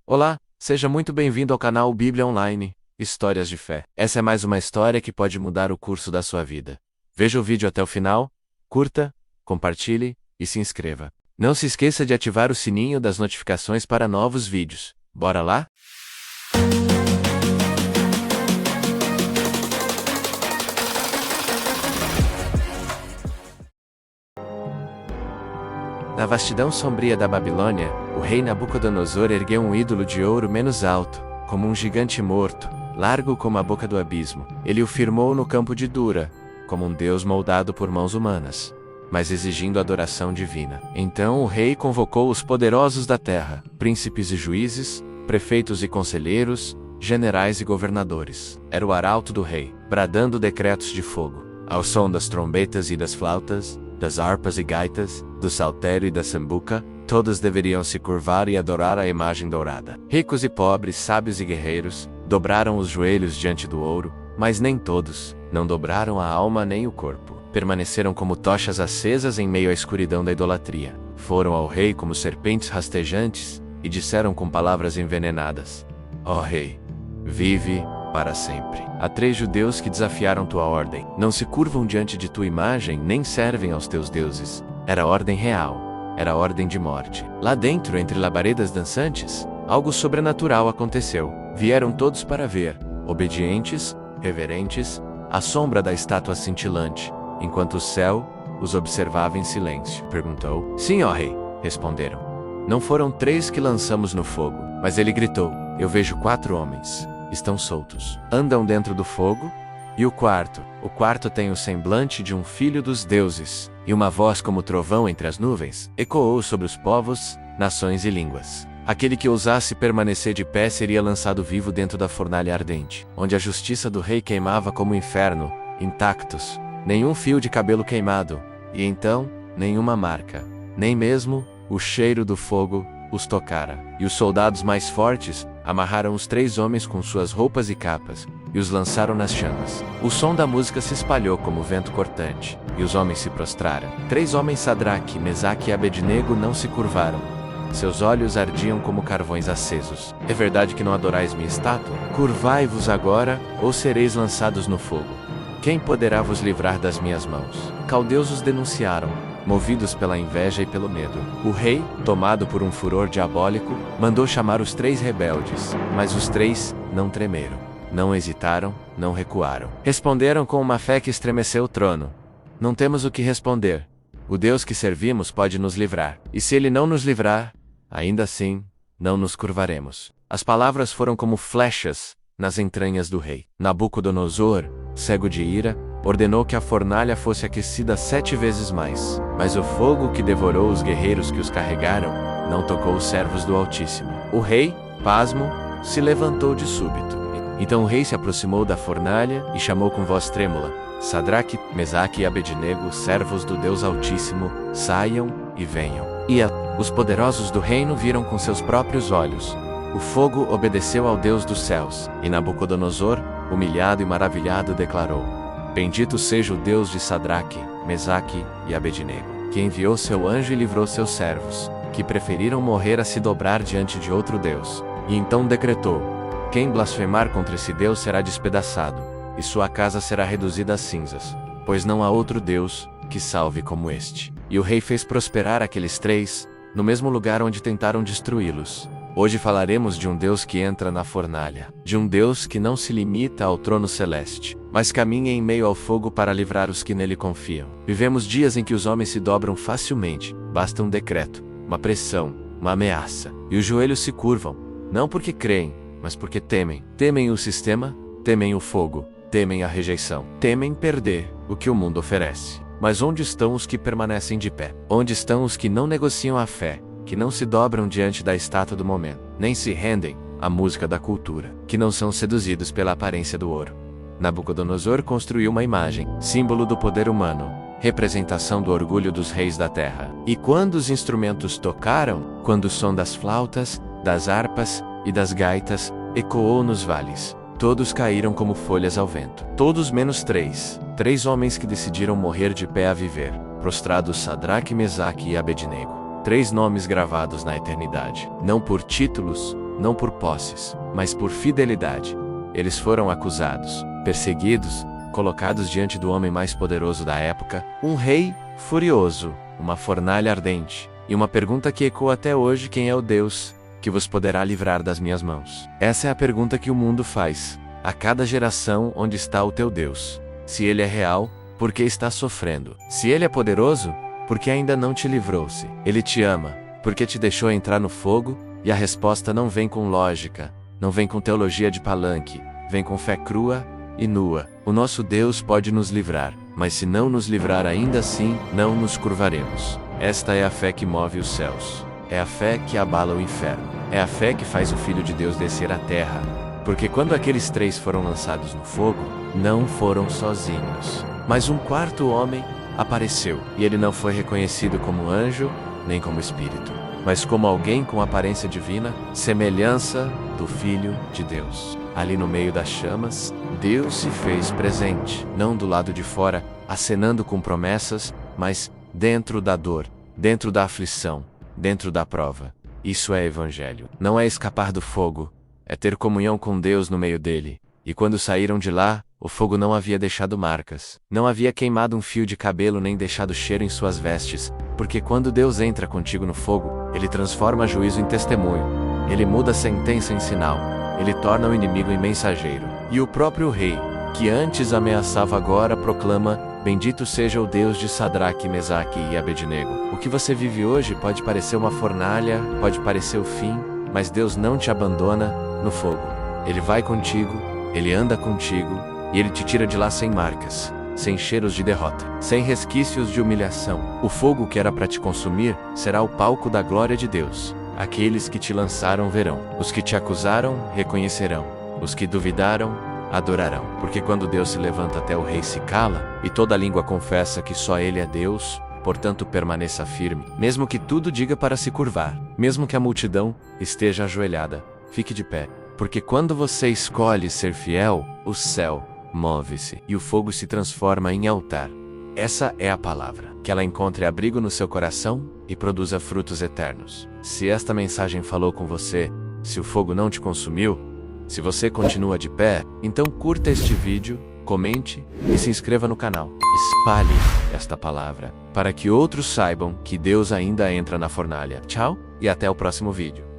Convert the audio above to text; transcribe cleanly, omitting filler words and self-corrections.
Olá, seja muito bem-vindo ao canal Bíblia Online, Histórias de Fé. Essa é mais uma história que pode mudar o curso da sua vida. Veja o vídeo até o final, curta, compartilhe e se inscreva. Não se esqueça de ativar o sininho das notificações para novos vídeos. Bora lá? Na vastidão sombria da Babilônia, o rei Nabucodonosor ergueu um ídolo de ouro menos alto, como um gigante morto, largo como a boca do abismo. Ele o firmou no campo de Dura, como um deus moldado por mãos humanas, mas exigindo adoração divina. Então o rei convocou os poderosos da terra, príncipes e juízes, prefeitos e conselheiros, generais e governadores. Era o arauto do rei, bradando decretos de fogo, ao som das trombetas e das flautas, das harpas e gaitas, do saltério e da sambuca. Todos deveriam se curvar e adorar a imagem dourada. Ricos e pobres, sábios e guerreiros, dobraram os joelhos diante do ouro, mas nem todos, não dobraram a alma nem o corpo. Permaneceram como tochas acesas em meio à escuridão da idolatria. Foram ao rei como serpentes rastejantes, e disseram com palavras envenenadas: Ó rei, vive para sempre. Há 3 judeus que desafiaram tua ordem. Não se curvam diante de tua imagem, nem servem aos teus deuses. Era ordem real. Era ordem de morte. Lá dentro, entre labaredas dançantes, algo sobrenatural aconteceu. Vieram todos para ver, obedientes, reverentes, à sombra da estátua cintilante, enquanto o céu os observava em silêncio. Perguntou: Sim, ó rei, responderam. Não foram 3 que lançamos no fogo. Mas ele gritou: Eu vejo 4 homens. Estão soltos. Andam dentro do fogo. E o quarto tem o semblante de um filho dos deuses. E uma voz como trovão entre as nuvens ecoou sobre os povos, nações e línguas. Aquele que ousasse permanecer de pé seria lançado vivo dentro da fornalha ardente, onde a justiça do rei queimava como o inferno, intactos, nenhum fio de cabelo queimado, e então, nenhuma marca, nem mesmo o cheiro do fogo os tocara. E os soldados mais fortes amarraram os 3 homens com suas roupas e capas, e os lançaram nas chamas. O som da música se espalhou como vento cortante, e os homens se prostraram. 3 homens, Sadraque, Mesaque e Abednego, não se curvaram. Seus olhos ardiam como carvões acesos. É verdade que não adorais minha estátua? Curvai-vos agora, ou sereis lançados no fogo. Quem poderá vos livrar das minhas mãos? Caldeus os denunciaram, movidos pela inveja e pelo medo. O rei, tomado por um furor diabólico, mandou chamar os 3 rebeldes, mas os 3 não tremeram, não hesitaram, não recuaram. Responderam com uma fé que estremeceu o trono: Não temos o que responder. O Deus que servimos pode nos livrar. E se ele não nos livrar, ainda assim, não nos curvaremos. As palavras foram como flechas nas entranhas do rei. Nabucodonosor, cego de ira, ordenou que a fornalha fosse aquecida 7 vezes mais. Mas o fogo que devorou os guerreiros que os carregaram não tocou os servos do Altíssimo. O rei, pasmo, se levantou de súbito. Então o rei se aproximou da fornalha e chamou com voz trêmula: Sadraque, Mesaque e Abednego, servos do Deus Altíssimo, saiam e venham. Os poderosos do reino viram com seus próprios olhos. O fogo obedeceu ao Deus dos céus, e Nabucodonosor, humilhado e maravilhado, declarou: Bendito seja o Deus de Sadraque, Mesaque e Abednego, que enviou seu anjo e livrou seus servos, que preferiram morrer a se dobrar diante de outro Deus. E então decretou: Quem blasfemar contra esse Deus será despedaçado, e sua casa será reduzida a cinzas, pois não há outro Deus que salve como este. E o rei fez prosperar aqueles 3, no mesmo lugar onde tentaram destruí-los. Hoje falaremos de um Deus que entra na fornalha, de um Deus que não se limita ao trono celeste, mas caminha em meio ao fogo para livrar os que nele confiam. Vivemos dias em que os homens se dobram facilmente, basta um decreto, uma pressão, uma ameaça, e os joelhos se curvam, não porque creem, mas porque temem. Temem o sistema, temem o fogo, temem a rejeição, temem perder o que o mundo oferece. Mas onde estão os que permanecem de pé? Onde estão os que não negociam a fé, que não se dobram diante da estátua do momento, nem se rendem à música da cultura, que não são seduzidos pela aparência do ouro? Nabucodonosor construiu uma imagem, símbolo do poder humano, representação do orgulho dos reis da terra. E quando os instrumentos tocaram, quando o som das flautas, das harpas e das gaitas ecoou nos vales, todos caíram como folhas ao vento. Todos menos 3 homens que decidiram morrer de pé a viver, prostrados Sadraque, Mesaque e Abednego. 3 nomes gravados na eternidade, não por títulos, não por posses, mas por fidelidade. Eles foram acusados, perseguidos, colocados diante do homem mais poderoso da época, um rei furioso, uma fornalha ardente, e uma pergunta que ecoa até hoje: quem é o Deus que vos poderá livrar das minhas mãos? Essa é a pergunta que o mundo faz a cada geração: onde está o teu Deus? Se ele é real, por que está sofrendo? Se ele é poderoso, por que ainda não te livrou-se? Ele te ama, porque te deixou entrar no fogo? E a resposta não vem com lógica, não vem com teologia de palanque, vem com fé crua e nua. O nosso Deus pode nos livrar, mas se não nos livrar ainda assim, não nos curvaremos. Esta é a fé que move os céus. É a fé que abala o inferno. É a fé que faz o Filho de Deus descer à terra. Porque quando aqueles 3 foram lançados no fogo, não foram sozinhos. Mas um quarto homem apareceu, e ele não foi reconhecido como anjo, nem como espírito, mas como alguém com aparência divina, semelhança do Filho de Deus. Ali no meio das chamas, Deus se fez presente, não do lado de fora, acenando com promessas, mas dentro da dor, dentro da aflição, dentro da prova. Isso é evangelho. Não é escapar do fogo, é ter comunhão com Deus no meio dele. E quando saíram de lá, o fogo não havia deixado marcas, não havia queimado um fio de cabelo nem deixado cheiro em suas vestes, porque quando Deus entra contigo no fogo, ele transforma juízo em testemunho, ele muda a sentença em sinal, ele torna o inimigo em mensageiro. E o próprio rei, que antes ameaçava, agora proclama: bendito seja o Deus de Sadraque, Mesaque e Abednego. O que você vive hoje pode parecer uma fornalha, pode parecer o fim, mas Deus não te abandona no fogo. Ele vai contigo, ele anda contigo, e ele te tira de lá sem marcas, sem cheiros de derrota, sem resquícios de humilhação. O fogo que era para te consumir será o palco da glória de Deus. Aqueles que te lançaram verão, os que te acusaram reconhecerão, os que duvidaram adorarão. Porque quando Deus se levanta, até o rei se cala, e toda língua confessa que só ele é Deus. Portanto, permaneça firme, mesmo que tudo diga para se curvar, mesmo que a multidão esteja ajoelhada, fique de pé, porque quando você escolhe ser fiel, o céu move-se e o fogo se transforma em altar. Essa é a palavra. Que ela encontre abrigo no seu coração e produza frutos eternos. Se esta mensagem falou com você, se o fogo não te consumiu, se você continua de pé, então curta este vídeo, comente e se inscreva no canal. Espalhe esta palavra para que outros saibam que Deus ainda entra na fornalha. Tchau e até o próximo vídeo.